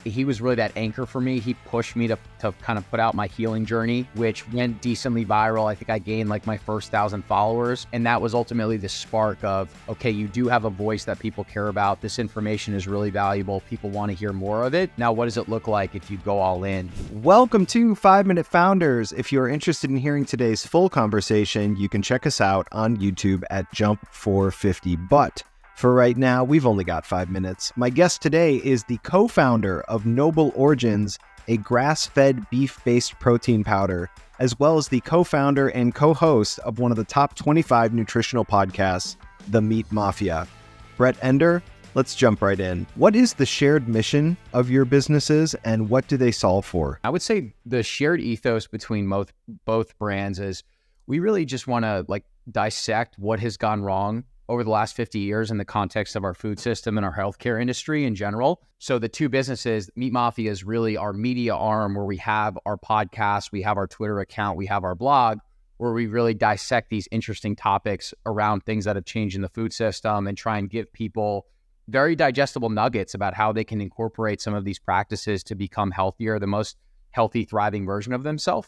He was really that anchor for me. He pushed me to kind of put out my healing journey, which went decently viral. I think I gained like my first 1,000 followers. And that was ultimately the spark of, okay, you do have a voice that people care about. This information is really valuable. People want to hear more of it. Now, what does it look like if you go all in? Welcome to 5 Minute Founders. If you're interested in hearing today's full conversation, you can check us out on YouTube at Jump 450. But for right now, we've only got 5 minutes. My guest today is the co-founder of Noble Origins, a grass-fed beef-based protein powder, as well as the co-founder and co-host of one of the top 25 nutritional podcasts, the Meat Mafia. Brett Ender, let's jump right in. What is the shared mission of your businesses and what do they solve for? I would say the shared ethos between both brands is we really just want to dissect what has gone wrong over the last 50 years in the context of our food system and our healthcare industry in general. So the two businesses, Meat Mafia is really our media arm where we have our podcast, we have our Twitter account, we have our blog, where we really dissect these interesting topics around things that have changed in the food system and try and give people very digestible nuggets about how they can incorporate some of these practices to become healthier, the most healthy, thriving version of themselves.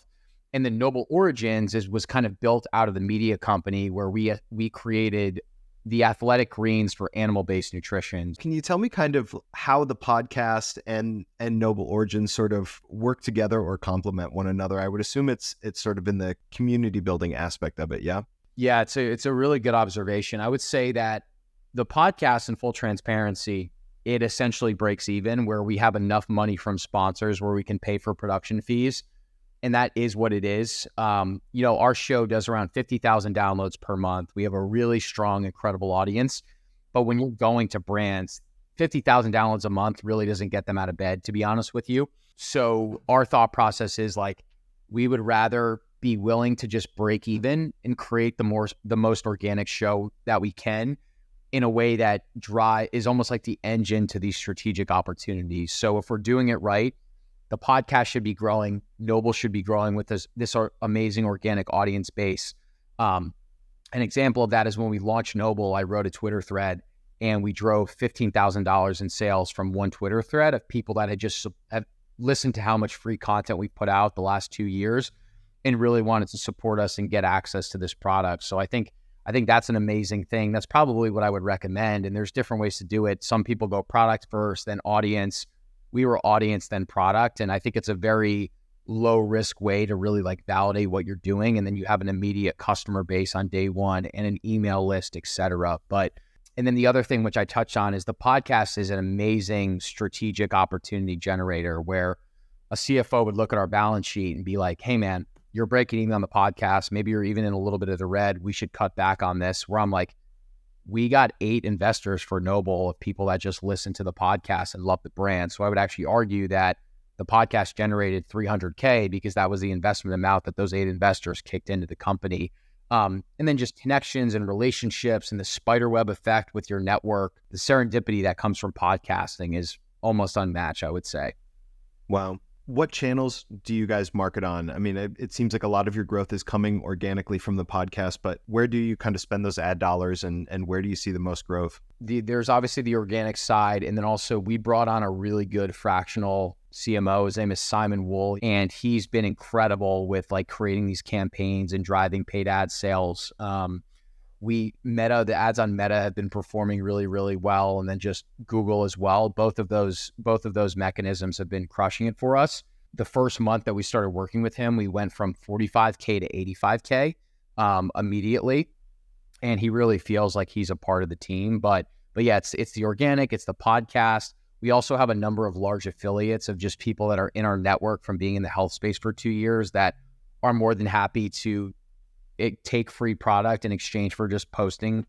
And then Noble Origins was kind of built out of the media company where we created the athletic greens for animal-based nutrition. Can you tell me kind of how the podcast and Noble Origins sort of work together or complement one another? I would assume it's sort of in the community building aspect of it, yeah? Yeah, it's a really good observation. I would say that the podcast, in full transparency, it essentially breaks even where we have enough money from sponsors where we can pay for production fees. And that is what it is. Our show does around 50,000 downloads per month. We have a really strong, incredible audience. But when you're going to brands, 50,000 downloads a month really doesn't get them out of bed, to be honest with you. So our thought process is we would rather be willing to just break even and create the most organic show that we can in a way that is almost like the engine to these strategic opportunities. So if we're doing it right, the podcast should be growing. Noble should be growing with this amazing organic audience base. An example of that is when we launched Noble, I wrote a Twitter thread and we drove $15,000 in sales from one Twitter thread of people that have listened to how much free content we've put out the last 2 years and really wanted to support us and get access to this product. So I think that's an amazing thing. That's probably what I would recommend. And there's different ways to do it. Some people go product first, then audience. We were audience, then product. And I think it's a very low risk way to really validate what you're doing. And then you have an immediate customer base on day one and an email list, et cetera. And then the other thing, which I touched on, is the podcast is an amazing strategic opportunity generator where a CFO would look at our balance sheet and be like, hey man, you're breaking even on the podcast. Maybe you're even in a little bit of the red. We should cut back on this. Where I'm like, we got 8 investors for Noble of people that just listen to the podcast and love the brand. So I would actually argue that the podcast generated $300K because that was the investment amount that those 8 investors kicked into the company. And then just connections and relationships and the spiderweb effect with your network, the serendipity that comes from podcasting is almost unmatched, I would say. Wow. What channels do you guys market on? I mean, it seems like a lot of your growth is coming organically from the podcast, but where do you kind of spend those ad dollars and where do you see the most growth? There's obviously the organic side. And then also we brought on a really good fractional CMO. His name is Simon Wool, and he's been incredible with creating these campaigns and driving paid ad sales. The ads on Meta have been performing really, really well. And then just Google as well. Both of those mechanisms have been crushing it for us. The first month that we started working with him, we went from 45K to 85K immediately. And he really feels like he's a part of the team. But yeah, it's the organic, it's the podcast. We also have a number of large affiliates of just people that are in our network from being in the health space for 2 years that are more than happy to take free product in exchange for just posting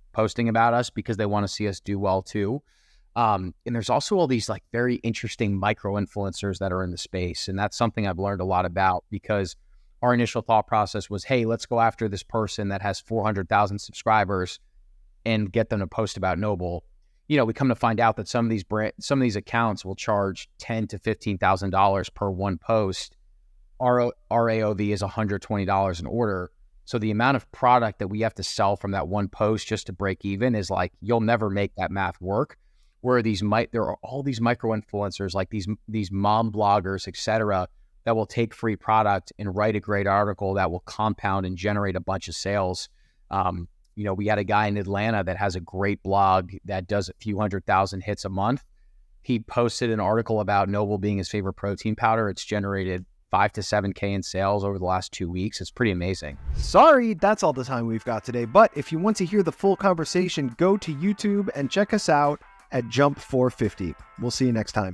about us because they want to see us do well too. And there's also all these very interesting micro influencers that are in the space. And that's something I've learned a lot about because our initial thought process was, hey, let's go after this person that has 400,000 subscribers and get them to post about Noble. We come to find out that some of these accounts will charge $10,000 to $15,000 per one post. Our AOV is $120 an order. So the amount of product that we have to sell from that one post just to break even is you'll never make that math work. where there are all these micro influencers, like these mom bloggers, etc., that will take free product and write a great article that will compound and generate a bunch of sales. We had a guy in Atlanta that has a great blog that does a few 100,000 hits a month. He posted an article about Noble being his favorite protein powder. It's generated 5 to 7K in sales over the last 2 weeks. It's pretty amazing. Sorry, that's all the time we've got today. But if you want to hear the full conversation, go to YouTube and check us out at Jump 450. We'll see you next time.